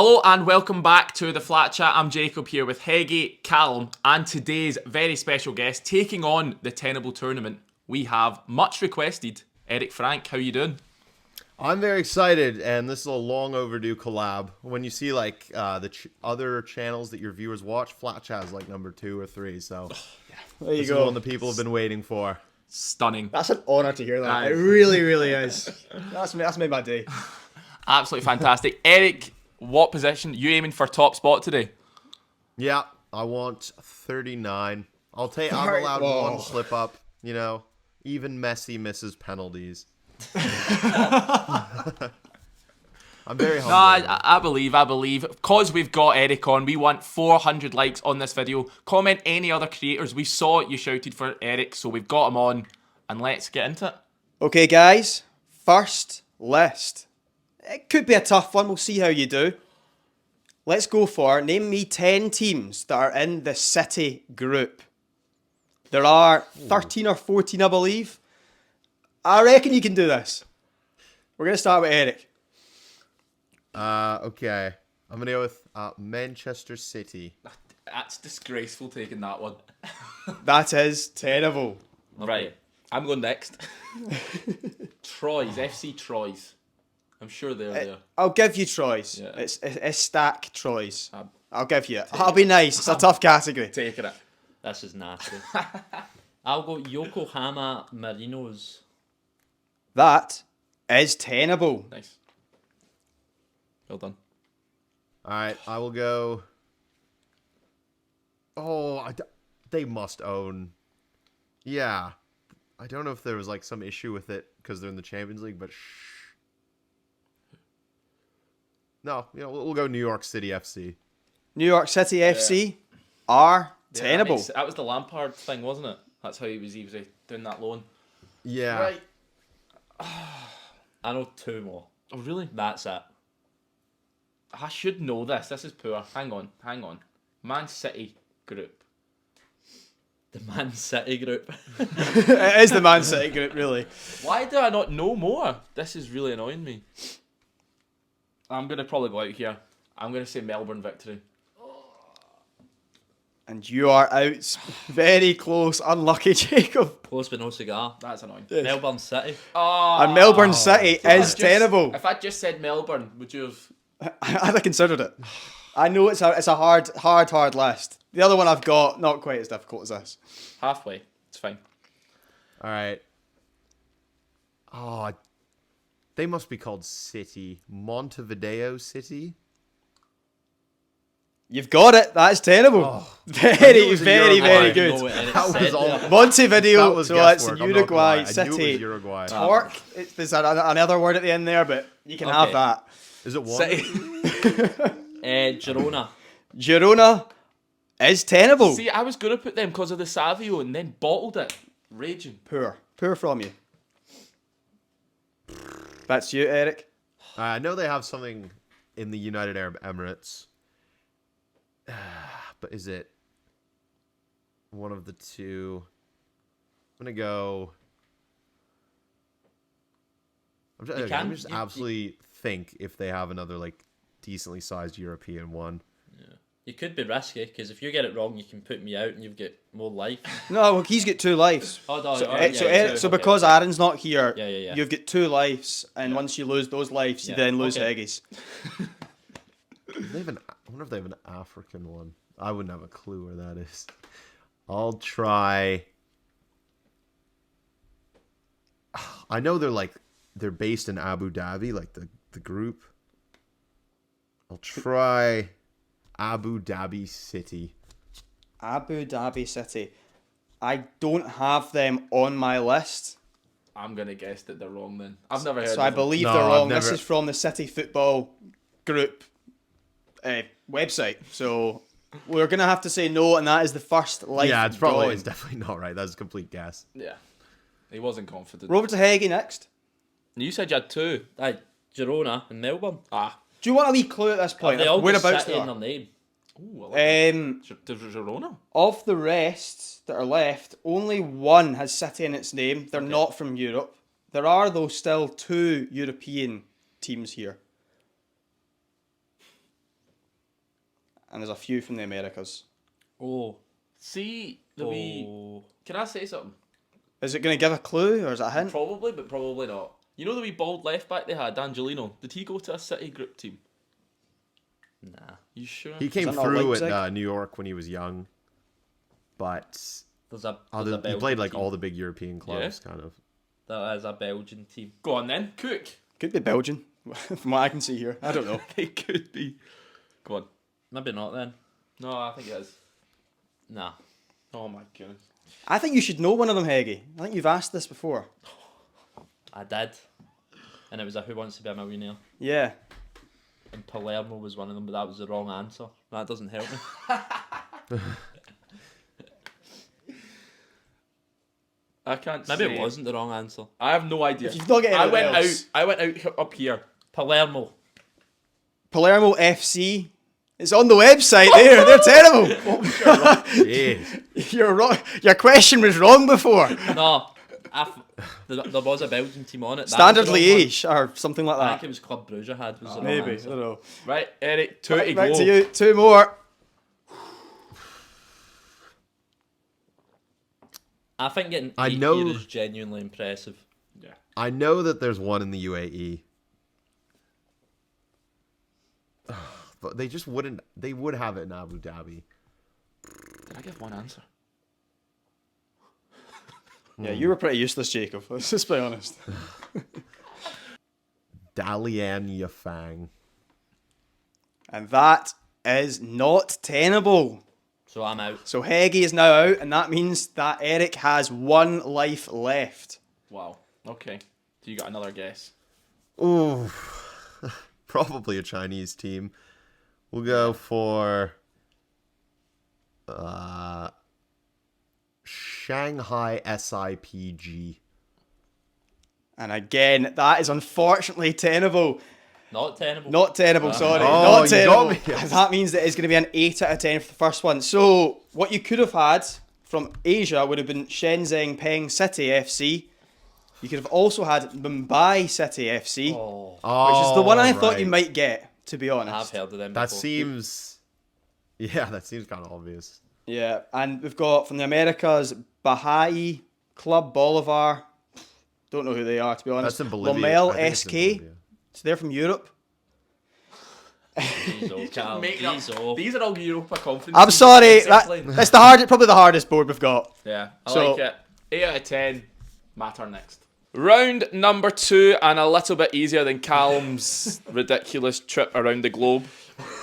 Hello and welcome back to the Flat Chat. I'm Jacob here with Heggie, Callum, and today's very special guest taking on the Tenable tournament. We have much requested Eric Franck. How you doing? I'm very excited, and this is a long overdue collab. When you see like the other channels that your viewers watch, Flat Chat is like number 2 or 3. So there you this go. is one the people have been waiting for. Stunning. That's an honour to hear that. It really, really is. That's made my day. Absolutely fantastic. Eric, what position? You aiming for top spot today? Yeah, I want 39. I'm Alright, allowed whoa. one slip up. You know, even Messi misses penalties. I'm very humble. No, I believe. Because we've got Eric on, we want 400 likes on this video. Comment any other creators. We saw you shouted for Eric, so we've got him on. And let's get into it. Okay, guys. First list. It could be a tough one. We'll see how you do. Let's go for name me 10 teams that are in the City group. There are 13 or 14, I believe. I reckon you can do this. We're going to start with Eric. Okay. I'm going to go with Manchester City. That's disgraceful taking that one. That is Tenable. Right. I'm going next. Troyes, FC Troyes. I'm sure they're there. I'll give you Troyes. Yeah. It's stack Troyes. I'll give you it. I'll be nice. It's a tough category. Taking it. This is nasty. I'll go Yokohama Marinos. That is Tenable. Nice. Well done. All right, I will go. They must own. Yeah, I don't know if there was like some issue with it because they're in the Champions League, but no, we'll go New York City FC. New York City FC are Tenable. That was the Lampard thing, wasn't it? That's how he was doing that loan. Yeah. Right. I know 2 more. Oh, really? That's it. I should know this. This is poor. Hang on. Man City group. The Man City group. It is the Man City group, really. Why do I not know more? This is really annoying me. I'm going to probably go out here. I'm going to say Melbourne victory. And you are out. Very close. Unlucky, Jacob. Close but no cigar. That's annoying. Melbourne City. Oh, And Melbourne City is Tenable. If I just said Melbourne, would you have... I'd have considered it. I know it's a hard list. The other one I've got, not quite as difficult as this. Halfway. It's fine. All right. Oh, they must be called City. Montevideo City. You've got it. That's Tenable. Very, very, very good. That was all. Montevideo, That was so that's guesswork, I'm not gonna lie. Uruguay I knew it City. was Uruguay. Torque. There's another word at the end there, but you can have Okay. that. Is it one? City. Girona. Girona is Tenable. See, I was going to put them because of the Savio and then bottled it. Raging. Poor from you. That's you, Eric. I know they have something in the United Arab Emirates. But is it one of the two? I'm going to go... I'm just absolutely think if they have another like decently sized European one. You could be risky, because if you get it wrong, you can put me out and you've got more life. No, well, he's got 2 lives. Oh, no, So, yeah, Eric, yeah, so okay, because okay. Aaron's not here, Yeah. you've got 2 lives, and once you lose those lives, you Yeah, then lose okay. Heggies. I wonder if they have an African one. I wouldn't have a clue where that is. I'll try. I know they're based in Abu Dhabi, like the group. I'll try Abu Dhabi City. Abu Dhabi City. I don't have them on my list, I'm going to guess that they're wrong then. I've never heard so of I them. believe No, they're I've wrong. This never- is from the City Football Group website, so we're going to have to say no, and that is the first life Yeah, it's gone. definitely not right. That's a complete guess. Yeah. He wasn't confident. Over to Heggie next. You said you had 2. Aye, Girona and Melbourne. Do you want a wee clue at this point? They all got Whereabouts City they in their are? name. Ooh, I like that. There's Girona? Of the rest that are left, only one has City in its name. They're not from Europe. There are, though, still 2 European teams here. and there's a few from the Americas. Oh. See, the wee... Oh. Can I say something? Is it going to give a clue, or is it a hint? Probably, but probably not. You know the wee bald left back they had, Angelino? Did he go to a City group team? Nah. You sure? He came that not through Leipzig? at New York when he was young, but There's a he Belgian played like team. all the big European clubs, kind of. That is a Belgian team. Go on then, Cook. Could be Belgian, from what I can see here. I don't know. They could be. Go on. Maybe not then. No, I think it is. Nah. Oh my goodness. I think you should know one of them, Heggy. I think you've asked this before. I did. And it was a Who Wants to Be a Millionaire. Yeah. And Palermo was one of them, but that was the wrong answer. That doesn't help me. I can't Maybe say. it wasn't the wrong answer. I have no idea. If you've not got I anything went else. out. I went out up here. Palermo. Palermo FC. It's on the website there. They're terrible. Jeez. You're wrong. Your question was wrong before. No. There was a Belgian team on it. That Standard was the wrong one. Liège or something like I think that. it was Club Brugge had. Was the wrong Maybe. I answer. don't know. Right, Eric. Two to Back go. to you. Two more. I think getting I 8 know- here is genuinely impressive. Yeah. I know that there's one in the UAE, but they just wouldn't. They would have it in Abu Dhabi. Did I give one answer? Yeah, you were pretty useless, Jacob. Let's just be honest. Dalian Yafang. And that is not tenable. So I'm out. So Heggy is now out, and that means that Eric has one life left. Wow. Okay. So you got another guess. Ooh, probably a Chinese team. We'll go for Shanghai SIPG. And again, that is unfortunately tenable. Not tenable. Not tenable, sorry. Oh, Not you tenable. got me. And that means that it's going to be an 8 out of 10 for the first one. So, what you could have had from Asia would have been Shenzhen Peng City FC. You could have also had Mumbai City FC, Oh, which is the one I thought right. you might get, to be honest. I've heard of them That before. seems. Yeah, that seems kind of obvious. Yeah, and we've got from the Americas, Baha'i, Club Bolivar. Don't know who they are, to be honest. That's in Bolivia. Lomel I think it's in SK. Bolivia. So they're from Europe. He's off, Cal. Making up- He's off. These are all Europa conference. I'm teams. sorry, Simply. that's probably the hardest board we've got. Yeah, I So- like it. 8 out of 10. My turn next. Round number 2, and a little bit easier than Callum's ridiculous trip around the globe.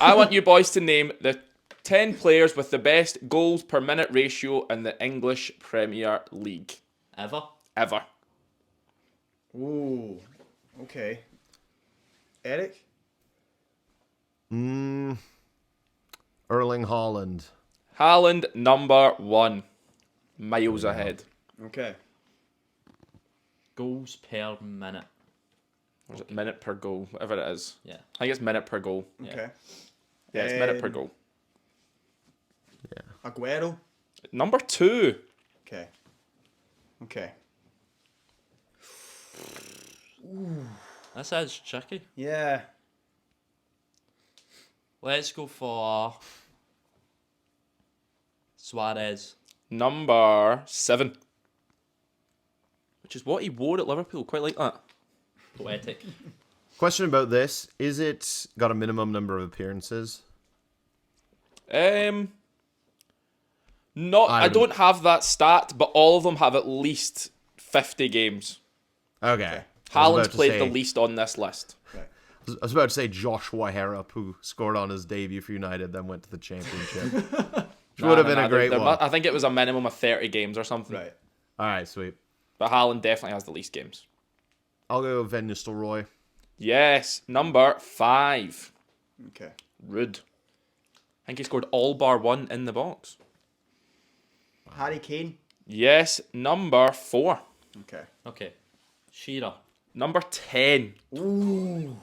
I want you boys to name the 10 players with the best goals per minute ratio in the English Premier League Ever? ever. Ooh, okay. Eric? Erling Haaland. Haaland, number 1. Miles ahead. Okay. Goals per minute. Or is it minute per goal? Whatever it is. Yeah. I think it's minute per goal. Okay. Yeah, it's minute per goal. Aguero? Number 2. Okay. Okay. This is tricky. Yeah. Let's go for Suarez. Number 7. Which is what he wore at Liverpool. Quite like that. Poetic. Question about this: is it got a minimum number of appearances? Not. I I'm- don't have that stat, but all of them have at least 50 games. Okay. I was Haaland's about to played say- the least on this list. Right. I was about to say Joshua Harrop, who scored on his debut for United, then went to the Championship. Which would have been a great one. I think it was a minimum of 30 games or something. Right. All right, sweet. But Haaland definitely has the least games. I'll go Van Nistelrooy. Yes, number 5. Okay. Rude. I think he scored all bar 1 in the box. Harry Kane? Yes, number 4. Okay. Okay. Shearer. Number 10. Ooh.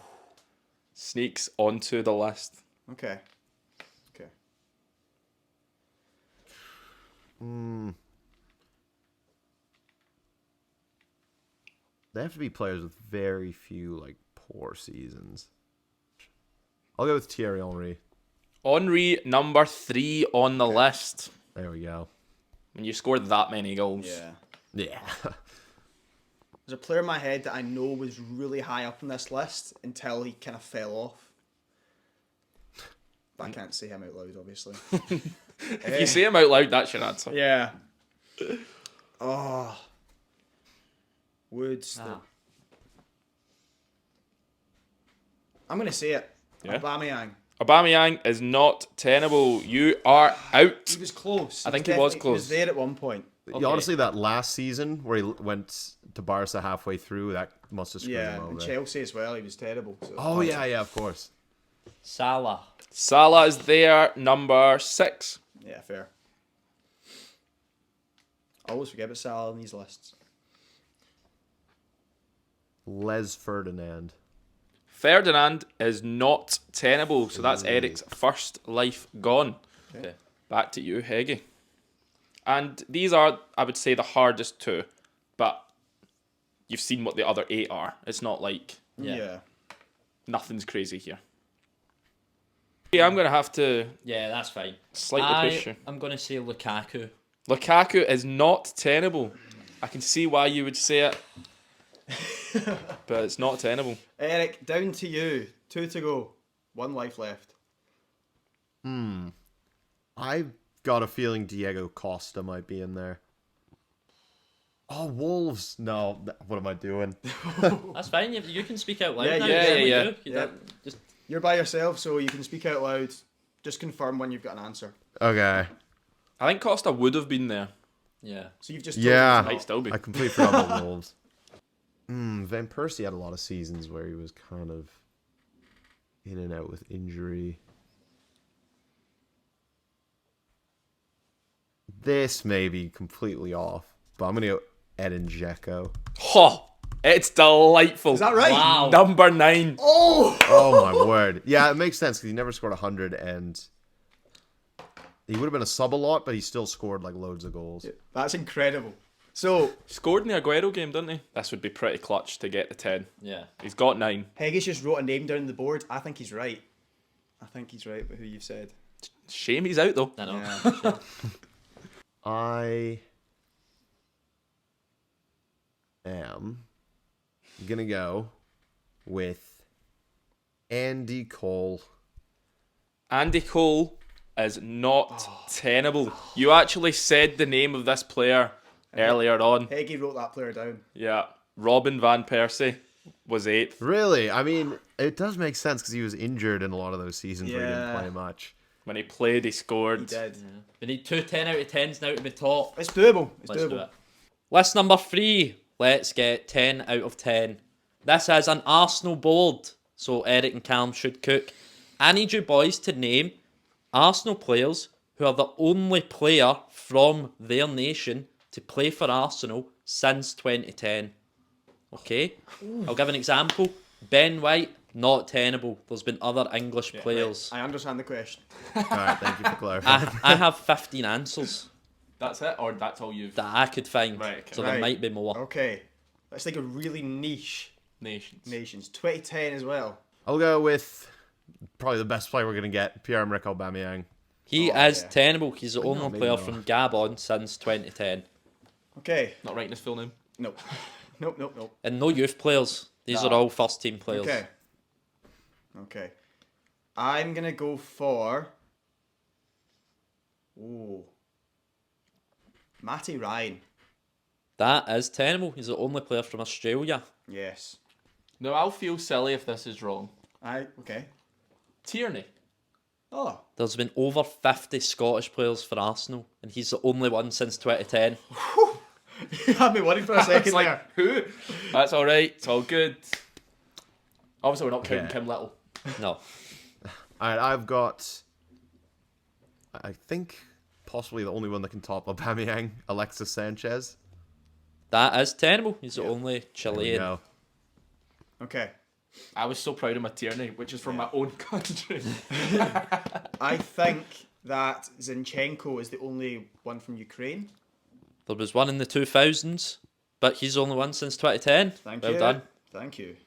Sneaks onto the list. Okay. Okay. They have to be players with very few like poor seasons. I'll go with Thierry Henry. Henri, number 3 on the list. There we go. When you scored that many goals. Yeah. Yeah. There's a player in my head that I know was really high up on this list until he kind of fell off. But I can't say him out loud, obviously. If you say him out loud, that's your answer. Yeah. Oh. Woods. I'm going to say it. Yeah. Aubameyang. Aubameyang is not tenable. You are out. He was close. I think he was He close. was there at one point. Yeah, honestly, that last season where he went to Barca halfway through, that must have screwed Yeah, him and over. Chelsea as well. He was terrible. So Oh, yeah, of course. Salah. Salah is there, number 6. Yeah, fair. I always forget about Salah on these lists. Les Ferdinand. Ferdinand is not tenable, so that's Eric's first life gone. Okay. Back to you, Heggy. And these are, I would say, the hardest 2, but you've seen what the other 8 are. It's not like Yeah. nothing's crazy here. Yeah, I'm going to have to Yeah, that's fine. slightly push you. I'm going to say Lukaku. Lukaku is not tenable. I can see why you would say it, but it's not tenable. Eric, down to you. 2 to go. 1 life left. I've got a feeling Diego Costa might be in there. Oh, Wolves. No, what am I doing? That's fine. You can speak out loud Yeah, now. yeah, Whatever you yeah. do. Yeah. Just You're by yourself, so you can speak out loud. Just confirm when you've got an answer. Okay. I think Costa would have been there. yeah. So you've just Yeah. told me Might it's still be. I completely forgot about Wolves. Van Persie had a lot of seasons where he was kind of in and out with injury. This may be completely off, but I'm going to go Edin Dzeko. Oh, it's delightful. Is that right? Wow. Number 9. Oh! Oh my word. Yeah, it makes sense because he never scored 100 and he would have been a sub a lot, but he still scored like loads of goals. That's incredible. So, Scored in the Aguero game, didn't he? This would be pretty clutch to get the 10. Yeah. He's got 9. Heggies just wrote a name down on the board. I think he's right. I think he's right with who you've said. Shame he's out though. I know. Yeah. I am going to go with Andy Cole. Andy Cole is not tenable. You actually said the name of this player earlier on. Heggie wrote that player down. Yeah. Robin Van Persie was 8th. Really? I mean, it does make sense because he was injured in a lot of those seasons where he didn't Yeah. play much. When he played, he scored. He did. We need 2 10 out of 10s now to be top. It's doable. It's Let's doable. do it. List number 3. Let's get 10 out of 10. This is an Arsenal board, so Eric and Callum should cook. I need you boys to name Arsenal players who are the only player from their nation to play for Arsenal since 2010. Okay? I'll give an example. Ben White, not tenable. There's been other English players. I understand the question. All right, thank you for clarifying. I have 15 answers That's it, or that's all you've that I could find. Right, okay. So there Right. might be more. Okay. Let's think of really niche nations. nations. 2010 as well. I'll go with probably the best player we're going to get, Pierre-Emerick Aubameyang. He Oh, is yeah. tenable. He's the only maybe player not. from Gabon since 2010. Okay. Not writing his full name. Nope. Nope. And no youth players. These Nah. are all first team players. Okay. I'm going to go for... Ooh. Matty Ryan. That is tenable. He's the only player from Australia. Yes. No, I'll feel silly if this is wrong. Okay. Tierney. Oh. There's been over 50 Scottish players for Arsenal, and he's the only one since 2010. You had me worried for a second It's there. like, who? That's all right. It's all good. Obviously, we're not counting Okay. Kim Little. No. All right, I've got, I think, possibly the only one that can top Aubameyang, Alexis Sanchez. That is tenable. He's the only There we Chilean. go. Okay. I was so proud of my Tierney, which is from my own country. I think that Zinchenko is the only one from Ukraine. There was one in the 2000s, but he's the only one since 2010. Thank well you. done. Thank you.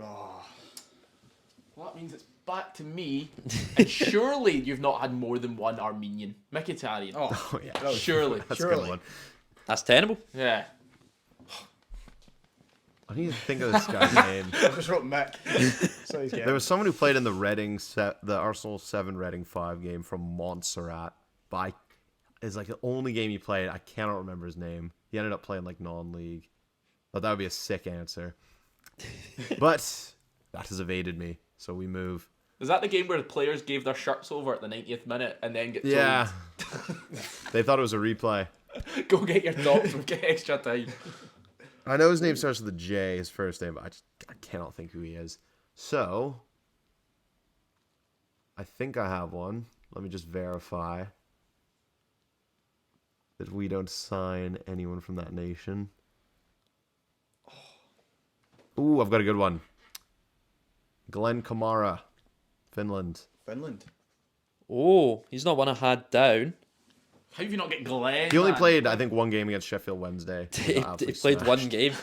Oh. Well, that means it's back to me. And surely you've not had more than one Armenian. Mkhitaryan. Oh, yeah. Surely. That's a Surely. good one. That's tenable. Yeah. I need to think of this guy's name. I just wrote Mick. So he's There was someone who played in the Arsenal 7 Reading 5 game from Montserrat. But it's like the only game he played. I cannot remember his name. He ended up playing like non-league. Thought that would be a sick answer. But that has evaded me. So we move. Is that the game where the players gave their shirts over at the 90th minute and then get told, Yeah. They thought it was a replay. go get your tops, we'll get extra time? I know his name starts with a J, his first name, but I cannot think who he is. So, I think I have one. Let me just verify that we don't sign anyone from that nation. Ooh, I've got a good one. Glenn Kamara, Finland. Finland. Oh, he's not one I had down. How have you not get Glenn? He only man? played, I think, one game against Sheffield Wednesday. He played one game.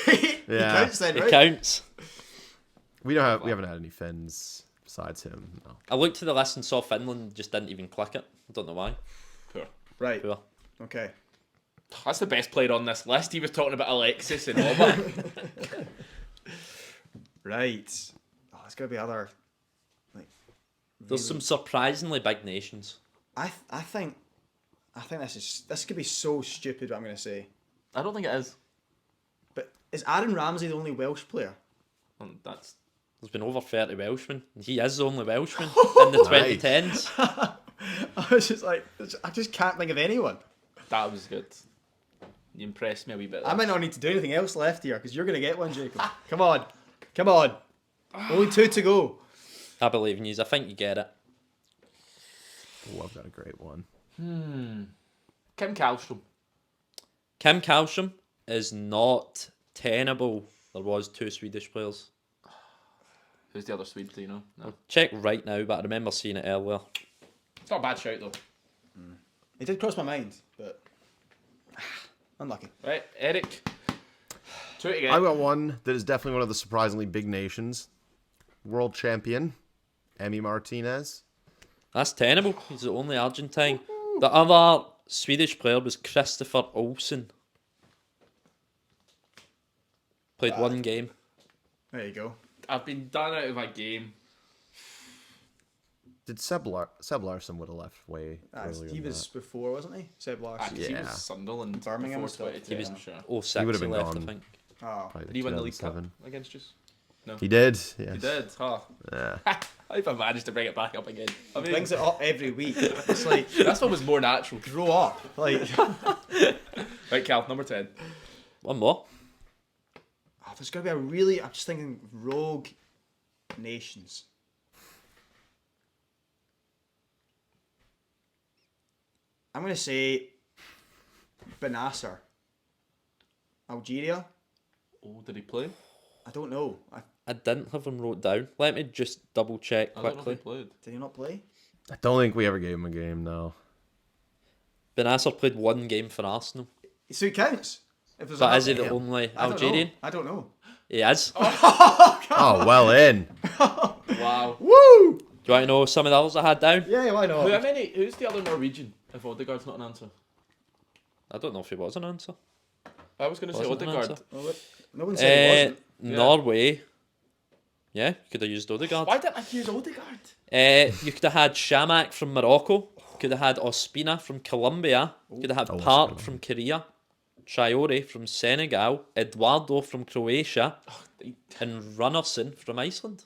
He Yeah. counts then, It right? counts. We haven't had any Finns besides him. No. I looked to the list and saw Finland, just didn't even click it. I don't know why. Poor. Right. Poor. Okay. That's the best player on this list. He was talking about Alexis and Oba. Right. Oh, it's gonna be other. Like, There's some surprisingly big nations. I think this could be so stupid. What I'm gonna say, I don't think it is. but is Aaron Ramsey the only Welsh player? That's There's been over 30 Welshmen. He is the only Welshman in the Nice. 2010s. I was just like, I just can't think of anyone. that was good. You impressed me a wee bit. I might not need to do anything else left here because you're gonna get one, Jacob. Come on, come on. Only 2 to go. I believe in you. I think you get it. Oh, I've got a great one. Kim Kallstrom. Kim Kallstrom is not tenable. There was 2 Swedish players. Who's the other Swede? Do you know? No. Check right now, but I remember seeing it earlier. It's not a bad shout though. It did cross my mind, but unlucky. Right, Eric. 2 to get. I've got one that is definitely one of the surprisingly big nations. World champion, Emi Martinez. That's tenable. He's the only Argentine. The other Swedish player was Christopher Olsen. Played one game. There you go. I've been done out of a game. Did Seb Larsson would have left way earlier He than was that. before, wasn't he? Seb Larsson. He Yeah. was Sunderland Birmingham before stuff. 22, He was I'm sure. 06 He would have been left, gone. I think. Oh, Probably Did he win the League Cup 2007. against us? No. He did. Yes. He did, huh? Yeah. How have I managed to bring it back up again? I mean, brings it up every week. It's like, this one was more natural. grow up. Like, Right, Cal, number 10. One more. oh, there's going to be I'm just thinking rogue nations. I'm going to say Benacer. Algeria? Oh, did he play? I don't know. I didn't have him wrote down. Let me just double check I don't know if he quickly. played. Did he not play? I don't think we ever gave him a game, no. Benacer played one game for Arsenal. So it counts. If there's But is he another- the only I don't know. Algerian? I don't know. He is. Oh, well in. Wow. Woo! Do you want to know some of the others I had down? Yeah, why not? Who's the other Norwegian, if Odegaard's not an answer? I don't know if he was an answer. I was going to say Wasn't an Odegaard. answer. No one said he wasn't. Norway. Yeah, could have used Odegaard. Why didn't I use Odegaard? You could have had Shamak from Morocco. Could have had Ospina from Colombia. Could have had Park from Korea. Traore from Senegal. Eduardo from Croatia. And Runnerson from Iceland.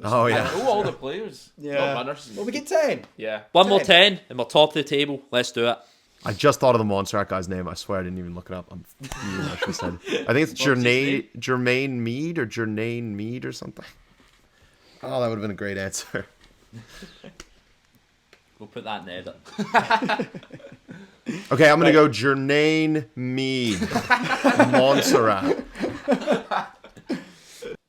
Oh, yeah. I know all the players. Yeah. Not runners. Well, we get 10. Yeah. One more 10. 10 and we're top of the table. Let's do it. I just thought of the Montserrat guy's name. I swear I didn't even look it up. I should have said. I think it's Jermaine Mead or Jermaine Mead or something. Oh, that would have been a great answer. We'll put that in the edit. Okay, I'm going to go Jermaine Mead. Montserrat.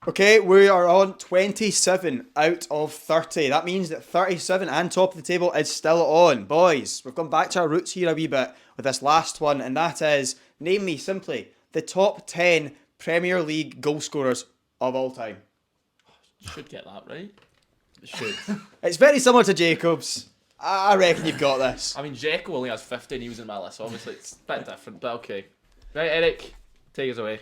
Okay, we are on 27 out of 30. That means that 37 and top of the table is still on. Boys, we've gone back to our roots here a wee bit with this last one, and that is, name me simply, the top 10 Premier League goal scorers of all time. Should get that right. Should. It's very similar to Jacob's. I reckon you've got this. I mean, Jekyll only has 50 and he was in my list, so obviously it's a bit different, but okay. Right, Eric, take us away.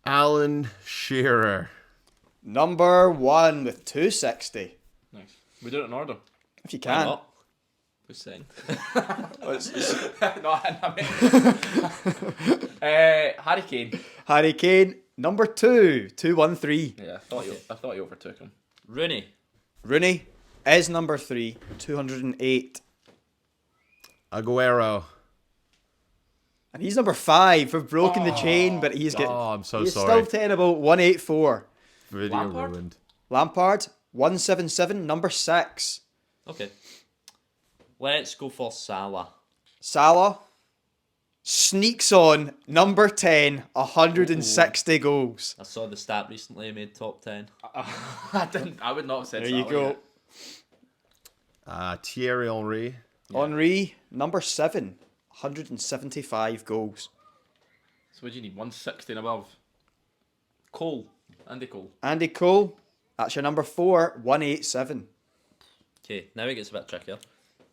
Alan Shearer. Number 1 with 260. Nice. We do it in order. If you Why can. not? Who's saying? It's No, I mean. Harry Kane. Harry Kane, number 2, 213. Yeah, I thought you overtook him. Rooney. Rooney is number 3, 208. Aguero. And he's number 5. We've broken the chain, but he's getting. Oh, I'm so he's sorry. still tenable, 184. Video Lampard? ruined. Lampard, 177, number 6. Okay. Let's go for Salah. Salah sneaks on, number 10, 160 goals. I saw the stat recently. He made top 10. I would not have said There you Salah go. yet. Thierry Henry. Henry, number 7, 175 goals. So what do you need? 160 and above. Cole. Andy Cole. Andy Cole, that's your number 4, 187. Okay, now it gets a bit trickier.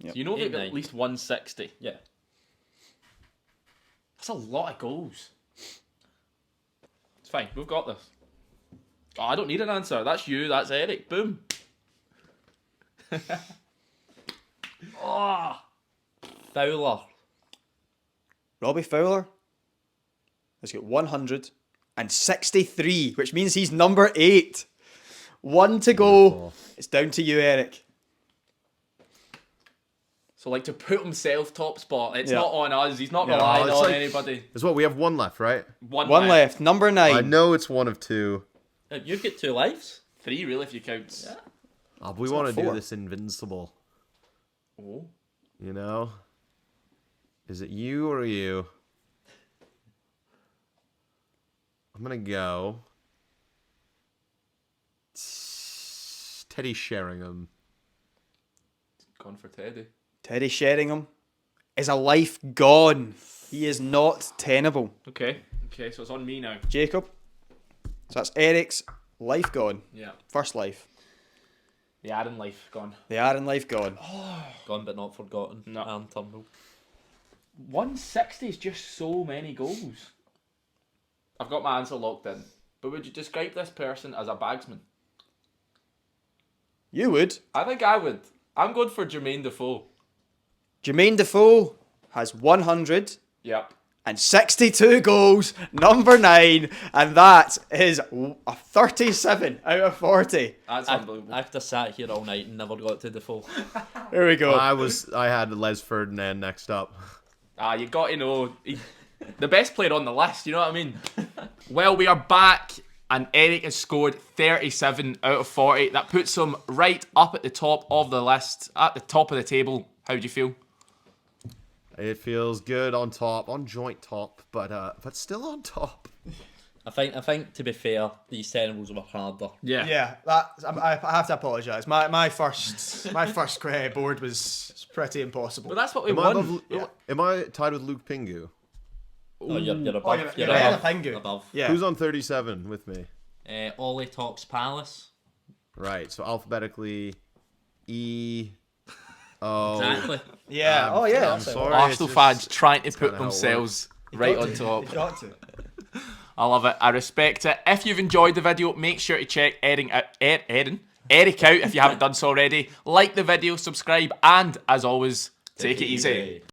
So you know they've got 8-9. at least 160. Yeah. That's a lot of goals. It's fine. We've got this. Oh, I don't need an answer. That's you. That's Eric. Boom. Oh. Fowler. Robbie Fowler has got 163, which means he's number 8. 1 to go. Beautiful. It's down to you, Eric. So like to put himself top spot, it's Yeah. not on us. He's not Yeah. relying it's on like- anybody. Is what we have one left, right? One left, number 9. I know it's one of 2. You've got 2 lives. 3 really if you count. Yeah. Oh, we It's want not to do 4. this invincible. Oh. You know? Is it you or you? I'm gonna go. Teddy Sheringham. Gone for Teddy. Teddy Sheringham is a life gone. He is not tenable. Okay. Okay, so it's on me now. Jacob. So that's Eric's life gone. Yeah. First life. The Aaron life gone. The Aaron life gone. Gone but not forgotten. No. And Turnbull. 160 is just so many goals. I've got my answer locked in. But would you describe this person as a bagsman? You would. I think I would. I'm going for Jermaine Defoe. Jermaine Defoe has 162 Yep. goals, number 9, and that is a 37 out of 40. That's I unbelievable. could have sat here all night and never got to the full. There we go. I had Les Ferdinand next up. You got to know the best player on the list. You know what I mean? Well, we are back, and Eric has scored 37 out of 40. That puts him right up at the top of the list, at the top of the table. How do you feel? It feels good on top, on joint top, but still on top. I think to be fair, these tenables were harder. Yeah, that I have to apologise. My first board was pretty impossible. But that's what we Am I, won. am I tied with Luke Pingu? Oh, you're above. you're You're ahead above. of Pingu. Above. Yeah. Who's on 37 with me? Ollie talks Palace. Right, so alphabetically E O. Exactly. Yeah. I'm that's it. sorry. Arsenal it's fans just- trying to put kinda how it themselves right Got on to. top. You got to. I love it. I respect it. If you've enjoyed the video, make sure to check Eric out if you haven't done so already. Like the video, subscribe, and as always, take it easy.